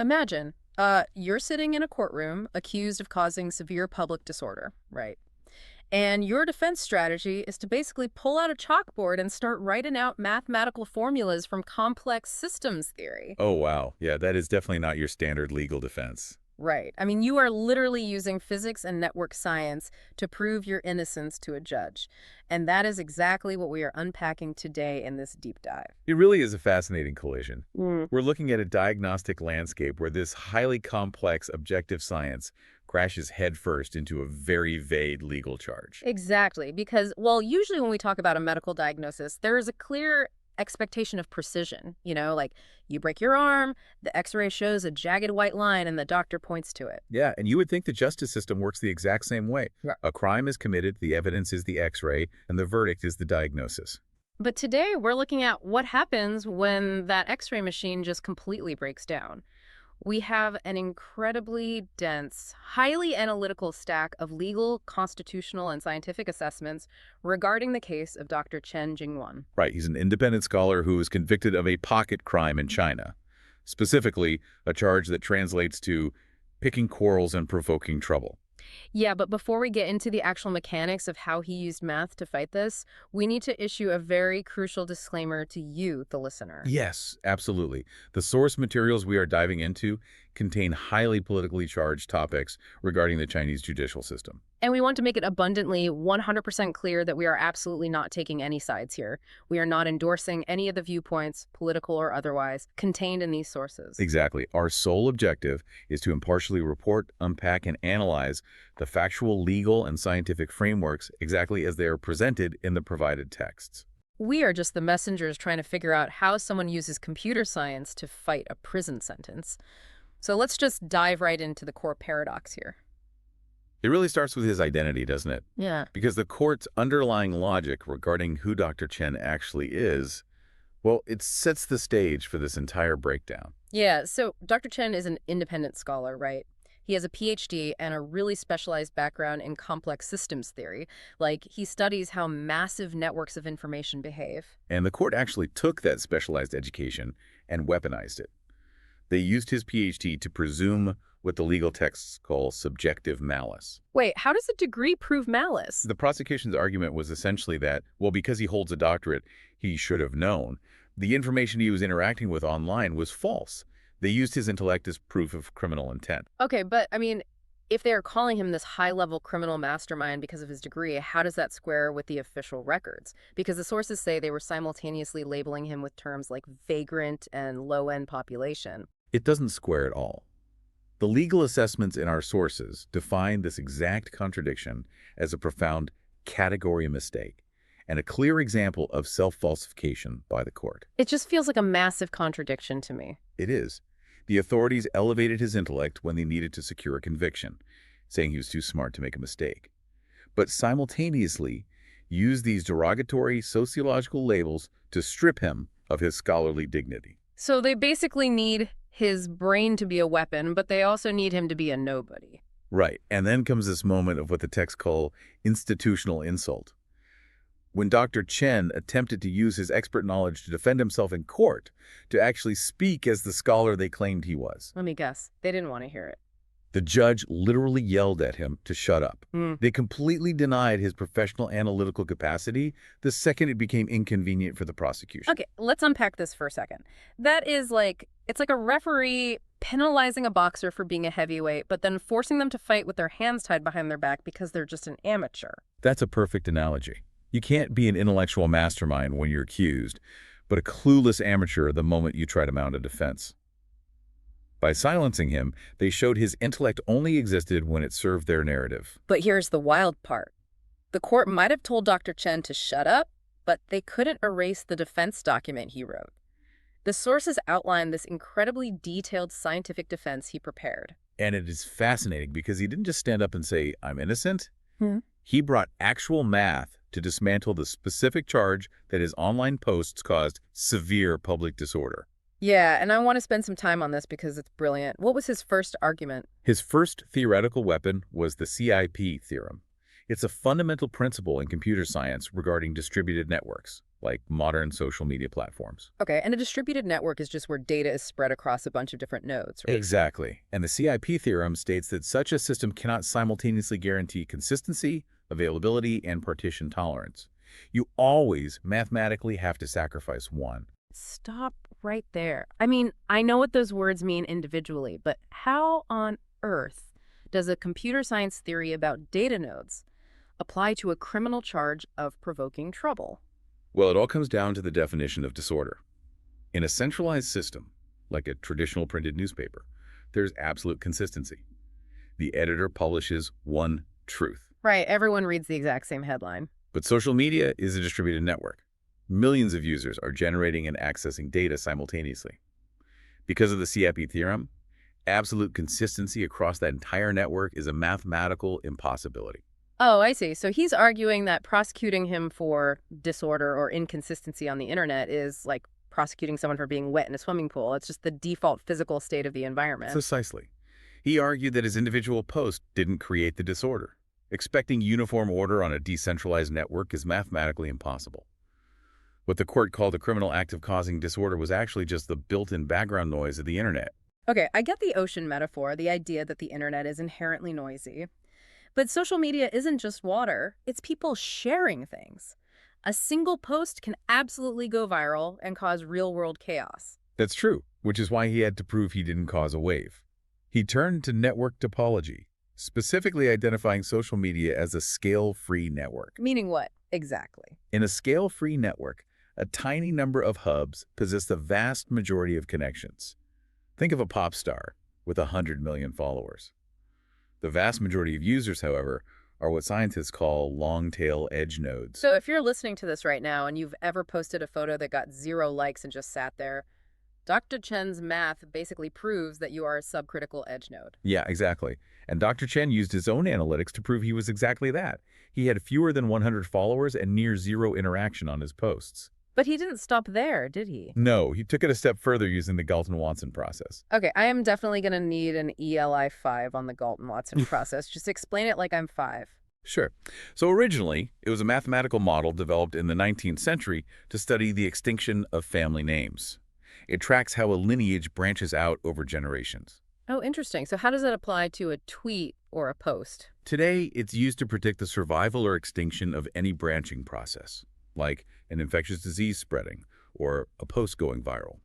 Imagine, you're sitting in a courtroom accused of causing severe public disorder, right? And your defense strategy is to basically pull out a chalkboard and start writing out mathematical formulas from complex systems theory. Oh, wow. Yeah, that is definitely not your standard legal defense. Right. I mean, you are literally using physics and network science to prove your innocence to a judge. And that is exactly what we are unpacking today in this deep dive. It really is a fascinating collision. Mm. We're looking at a diagnostic landscape where this highly complex objective science crashes headfirst into a very vague legal charge. Exactly. Because, well, usually when we talk about a medical diagnosis, there is a clear expectation of precision. Like you break your arm, the x-ray shows a jagged white line, and the doctor points to it. Yeah, and you would think the justice system works the exact same way. Yeah. A crime is committed, the evidence is the x-ray, and the verdict is the diagnosis. But today we're looking at what happens when that x-ray machine just completely breaks down. We have an incredibly dense, highly analytical stack of legal, constitutional, and scientific assessments regarding the case of Dr. Chen Jingyuan. Right, he's an independent scholar who was convicted of a pocket crime in China, specifically a charge that translates to picking quarrels and provoking trouble. Yeah, but before we get into the actual mechanics of how he used math to fight this, we need to issue a very crucial disclaimer to you, the listener. Yes, absolutely. The source materials we are diving into contain highly politically charged topics regarding the Chinese judicial system. And we want to make it abundantly 100% clear that we are absolutely not taking any sides here. We are not endorsing any of the viewpoints, political or otherwise, contained in these sources. Exactly. Our sole objective is to impartially report, unpack, and analyze the factual, legal, and scientific frameworks exactly as they are presented in the provided texts. We are just the messengers trying to figure out how someone uses computer science to fight a prison sentence. So let's just dive right into the core paradox here. It really starts with his identity, doesn't it? Yeah. Because the court's underlying logic regarding who Dr. Chen actually is, well, it sets the stage for this entire breakdown. Yeah, so Dr. Chen is an independent scholar, right? He has a PhD and a really specialized background in complex systems theory. Like, he studies how massive networks of information behave. And the court actually took that specialized education and weaponized it. They used his PhD to presume what the legal texts call subjective malice. Wait, how does a degree prove malice? The prosecution's argument was essentially that, well, because he holds a doctorate, he should have known. The information he was interacting with online was false. They used his intellect as proof of criminal intent. Okay, but I mean, if they are calling him this high-level criminal mastermind because of his degree, how does that square with the official records? Because the sources say they were simultaneously labeling him with terms like vagrant and low-end population. It doesn't square at all. The legal assessments in our sources define this exact contradiction as a profound category mistake and a clear example of self-falsification by the court. It just feels like a massive contradiction to me. It is. The authorities elevated his intellect when they needed to secure a conviction, saying he was too smart to make a mistake, but simultaneously used these derogatory sociological labels to strip him of his scholarly dignity. So they basically need his brain to be a weapon, but they also need him to be a nobody. Right, and then comes this moment of what the texts call institutional insult. When Dr. Chen attempted to use his expert knowledge to defend himself in court, to actually speak as the scholar they claimed he was. Let me guess, they didn't want to hear it. The judge literally yelled at him to shut up. They completely denied his professional analytical capacity the second it became inconvenient for the prosecution. Okay, let's unpack this for a second. That is like, it's like a referee penalizing a boxer for being a heavyweight, but then forcing them to fight with their hands tied behind their back because they're just an amateur. That's a perfect analogy. You can't be an intellectual mastermind when you're accused, but a clueless amateur the moment you try to mount a defense. By silencing him, they showed his intellect only existed when it served their narrative. But here's the wild part. The court might have told Dr. Chen to shut up, but they couldn't erase the defense document he wrote. The sources outline this incredibly detailed scientific defense he prepared. And it is fascinating because he didn't just stand up and say, "I'm innocent." Hmm. He brought actual math to dismantle the specific charge that his online posts caused severe public disorder. Yeah, and I want to spend some time on this because it's brilliant. What was his first argument? His first theoretical weapon was the CIP theorem. It's a fundamental principle in computer science regarding distributed networks. like modern social media platforms. Okay, and a distributed network is just where data is spread across a bunch of different nodes, right? Exactly. And the CIP theorem states that such a system cannot simultaneously guarantee consistency, availability, and partition tolerance. You always mathematically have to sacrifice one. Stop right there. I mean, I know what those words mean individually, but how on earth does a computer science theory about data nodes apply to a criminal charge of provoking trouble? Well, it all comes down to the definition of disorder. In a centralized system, like a traditional printed newspaper, there's absolute consistency. The editor publishes one truth. Right, everyone reads the exact same headline. But social media is a distributed network. Millions of users are generating and accessing data simultaneously. Because of the CIP theorem, absolute consistency across that entire network is a mathematical impossibility. Oh, I see. So he's arguing that prosecuting him for disorder or inconsistency on the internet is like prosecuting someone for being wet in a swimming pool. It's just the default physical state of the environment. Precisely. He argued that his individual post didn't create the disorder. Expecting uniform order on a decentralized network is mathematically impossible. What the court called the criminal act of causing disorder was actually just the built-in background noise of the internet. Okay, I get the ocean metaphor, the idea that the internet is inherently noisy. But social media isn't just water, it's people sharing things. A single post can absolutely go viral and cause real-world chaos. That's true, which is why he had to prove he didn't cause a wave. He turned to network topology, specifically identifying social media as a scale-free network. Meaning what, exactly? In a scale-free network, a tiny number of hubs possess the vast majority of connections. Think of a pop star with 100 million followers. The vast majority of users, however, are what scientists call long-tail edge nodes. So if you're listening to this right now and you've ever posted a photo that got 0 likes and just sat there, Dr. Chen's math basically proves that you are a subcritical edge node. Yeah, exactly. And Dr. Chen used his own analytics to prove he was exactly that. He had fewer than 100 followers and near zero interaction on his posts. But he didn't stop there, did he? No, he took it a step further using the Galton-Watson process. Okay, I am definitely going to need an ELI 5 on the Galton-Watson process. Just explain it like I'm 5. Sure. So originally, it was a mathematical model developed in the 19th century to study the extinction of family names. It tracks how a lineage branches out over generations. Oh, interesting. So how does that apply to a tweet or a post? Today, it's used to predict the survival or extinction of any branching process, like an infectious disease spreading or a post going viral.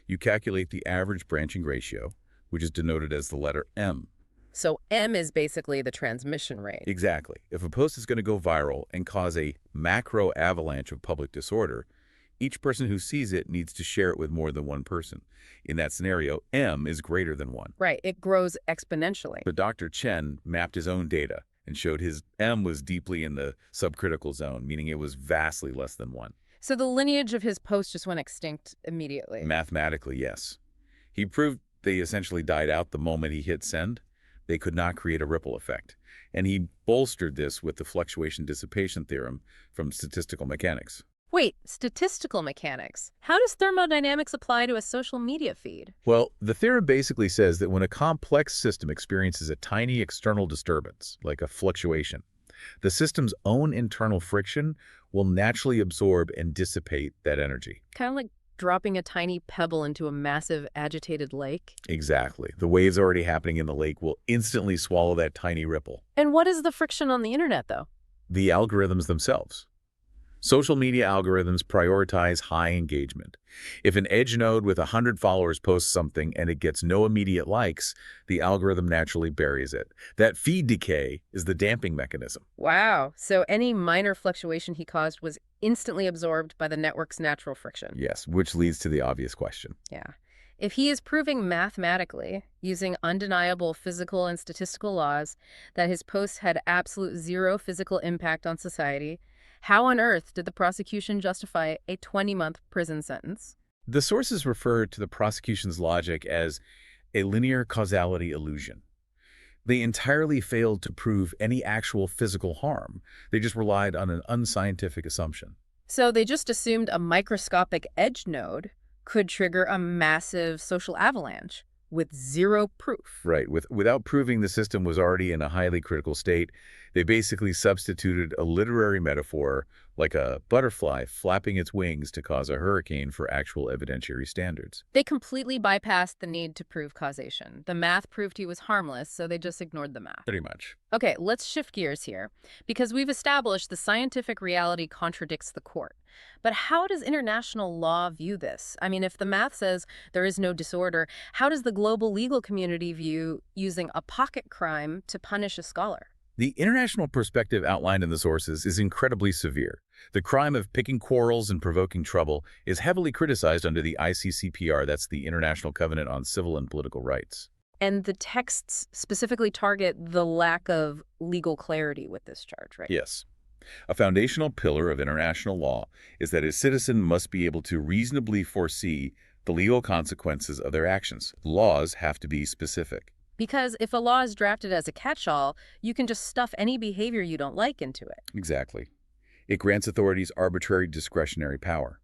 You calculate the average branching ratio, which is denoted as the letter M. So M is basically the transmission rate. Exactly. If a post is going to go viral and cause a macro avalanche of public disorder, each person who sees it needs to share it with more than one person. In that scenario, M is greater than 1. Right, it grows exponentially. But Dr. Chen mapped his own data and showed his M was deeply in the subcritical zone, meaning it was vastly less than 1. So the lineage of his post just went extinct immediately. Mathematically, yes. He proved they essentially died out the moment he hit send. They could not create a ripple effect. And he bolstered this with the fluctuation dissipation theorem from statistical mechanics. Wait, statistical mechanics. How does thermodynamics apply to a social media feed? Well, the theorem basically says that when a complex system experiences a tiny external disturbance, like a fluctuation, the system's own internal friction will naturally absorb and dissipate that energy. Kind of like dropping a tiny pebble into a massive agitated lake? Exactly. The waves already happening in the lake will instantly swallow that tiny ripple. And what is the friction on the internet, though? The algorithms themselves. Social media algorithms prioritize high engagement. If an edge node with 100 followers posts something and it gets no immediate likes, the algorithm naturally buries it. That feed decay is the damping mechanism. Wow. So any minor fluctuation he caused was instantly absorbed by the network's natural friction. Yes, which leads to the obvious question. Yeah. If he is proving mathematically, using undeniable physical and statistical laws, that his posts had absolute zero physical impact on society, how on earth did the prosecution justify a 20-month prison sentence? The sources refer to the prosecution's logic as a linear causality illusion. They entirely failed to prove any actual physical harm. They just relied on an unscientific assumption. So they just assumed a microscopic edge node could trigger a massive social avalanche with zero proof. Right. Without proving the system was already in a highly critical state, they basically substituted a literary metaphor like a butterfly flapping its wings to cause a hurricane for actual evidentiary standards. They completely bypassed the need to prove causation. The math proved he was harmless, so they just ignored the math. Pretty much. Okay, let's shift gears here, because we've established the scientific reality contradicts the court. But how does international law view this? I mean, if the math says there is no disorder, how does the global legal community view using a pocket crime to punish a scholar? The international perspective outlined in the sources is incredibly severe. The crime of picking quarrels and provoking trouble is heavily criticized under the ICCPR, that's the International Covenant on Civil and Political Rights. And the texts specifically target the lack of legal clarity with this charge, right? Yes. A foundational pillar of international law is that a citizen must be able to reasonably foresee the legal consequences of their actions. Laws have to be specific. Because if a law is drafted as a catch-all, you can just stuff any behavior you don't like into it. Exactly. It grants authorities arbitrary discretionary power.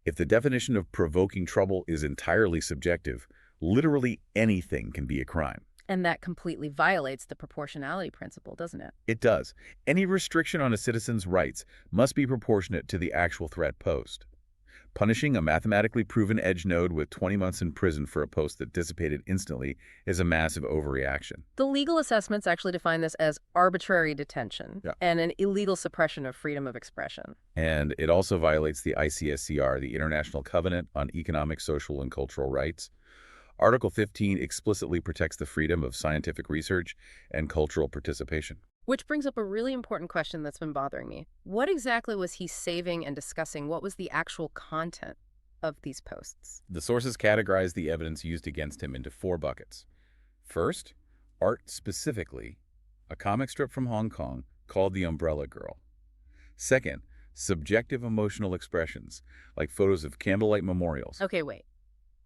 If the definition of provoking trouble is entirely subjective, literally anything can be a crime. And that completely violates the proportionality principle, doesn't it? It does. Any restriction on a citizen's rights must be proportionate to the actual threat posed. Punishing a mathematically proven edge node with 20 months in prison for a post that dissipated instantly is a massive overreaction. The legal assessments actually define this as arbitrary detention and an illegal suppression of freedom of expression. And it also violates the ICSCR, the International Covenant on Economic, Social, and Cultural Rights. Article 15 explicitly protects the freedom of scientific research and cultural participation. Which brings up a really important question that's been bothering me. What exactly was he saving and discussing? What was the actual content of these posts? The sources categorize the evidence used against him into 4 buckets. First, art specifically, a comic strip from Hong Kong called The Umbrella Girl. Second, subjective emotional expressions, like photos of candlelight memorials. Okay, wait.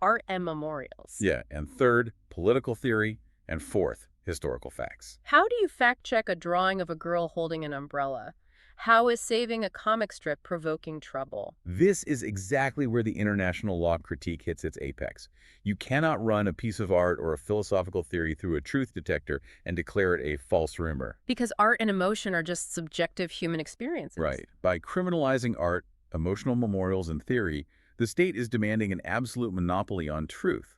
Art and memorials. Yeah, and third, political theory, and fourth, historical facts. How do you fact-check a drawing of a girl holding an umbrella? How is saving a comic strip provoking trouble? This is exactly where the international law critique hits its apex. You cannot run a piece of art or a philosophical theory through a truth detector and declare it a false rumor. Because art and emotion are just subjective human experiences. Right. By criminalizing art, emotional memorials, and theory, the state is demanding an absolute monopoly on truth.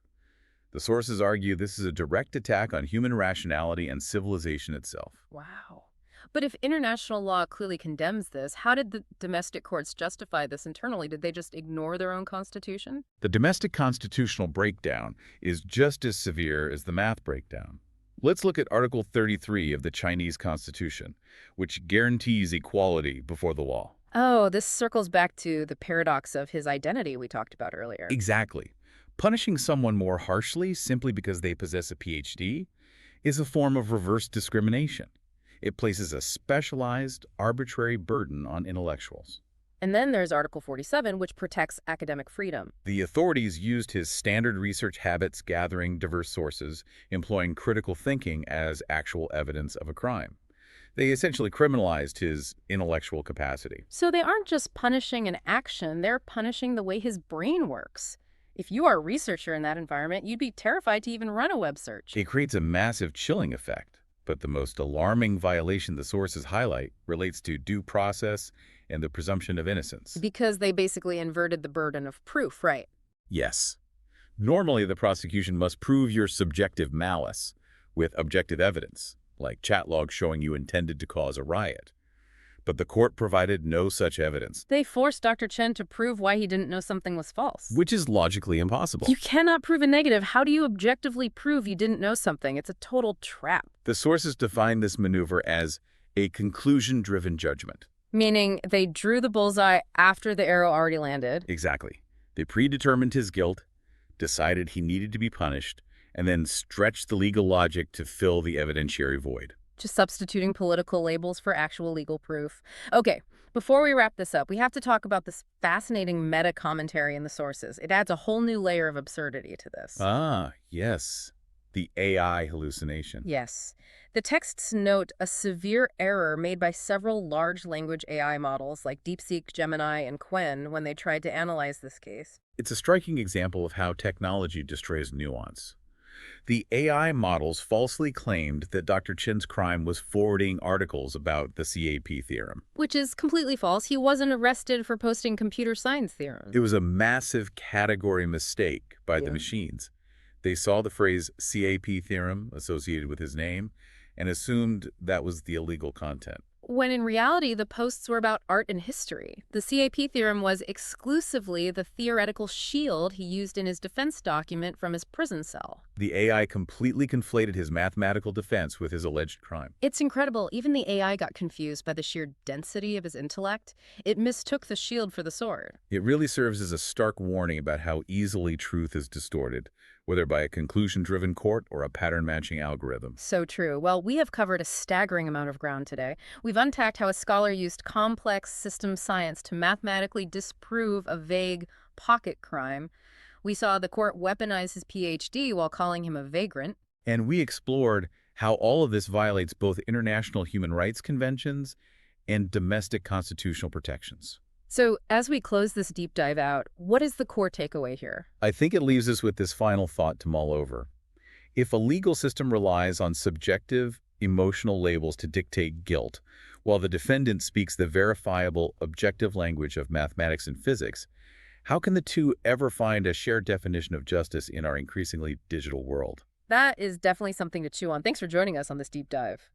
The sources argue this is a direct attack on human rationality and civilization itself. Wow. But if international law clearly condemns this, how did the domestic courts justify this internally? Did they just ignore their own constitution? The domestic constitutional breakdown is just as severe as the math breakdown. Let's look at Article 33 of the Chinese Constitution, which guarantees equality before the law. Oh, this circles back to the paradox of his identity we talked about earlier. Exactly. Punishing someone more harshly simply because they possess a PhD is a form of reverse discrimination. It places a specialized, arbitrary burden on intellectuals. And then there's Article 47, which protects academic freedom. The authorities used his standard research habits gathering diverse sources, employing critical thinking as actual evidence of a crime. They essentially criminalized his intellectual capacity. So they aren't just punishing an action, they're punishing the way his brain works. If you are a researcher in that environment, you'd be terrified to even run a web search. It creates a massive chilling effect. But the most alarming violation the sources highlight relates to due process and the presumption of innocence. Because they basically inverted the burden of proof, right? Yes. Normally, the prosecution must prove your subjective malice with objective evidence, like chat logs showing you intended to cause a riot. But the court provided no such evidence. They forced Dr. Chen to prove why he didn't know something was false. Which is logically impossible. You cannot prove a negative. How do you objectively prove you didn't know something? It's a total trap. The sources define this maneuver as a conclusion-driven judgment. Meaning they drew the bullseye after the arrow already landed. Exactly. They predetermined his guilt, decided he needed to be punished, and then stretched the legal logic to fill the evidentiary void. Just substituting political labels for actual legal proof. Okay, before we wrap this up, we have to talk about this fascinating meta-commentary in the sources. It adds a whole new layer of absurdity to this. Ah, yes. The AI hallucination. Yes. The texts note a severe error made by several large language AI models like DeepSeek, Gemini, and Qwen when they tried to analyze this case. It's a striking example of how technology destroys nuance. The AI models falsely claimed that Dr. Chen's crime was forwarding articles about the CAP theorem. Which is completely false. He wasn't arrested for posting computer science It theorems. was a massive category mistake by the Yeah. machines. They saw the phrase CAP theorem associated with his name and assumed that was the illegal content. When in reality, the posts were about art and history. The CAP theorem was exclusively the theoretical shield he used in his defense document from his prison cell. The AI completely conflated his mathematical defense with his alleged crime. It's incredible. Even the AI got confused by the sheer density of his intellect. It mistook the shield for the sword. It really serves as a stark warning about how easily truth is distorted, whether by a conclusion-driven court or a pattern-matching algorithm. So true. Well, we have covered a staggering amount of ground today. We've unpacked how a scholar used complex system science to mathematically disprove a vague pocket crime. We saw the court weaponize his PhD while calling him a vagrant. And we explored how all of this violates both international human rights conventions and domestic constitutional protections. So as we close this deep dive out, what is the core takeaway here? I think it leaves us with this final thought to mull over. If a legal system relies on subjective, emotional labels to dictate guilt, while the defendant speaks the verifiable, objective language of mathematics and physics, how can the two ever find a shared definition of justice in our increasingly digital world? That is definitely something to chew on. Thanks for joining us on this deep dive.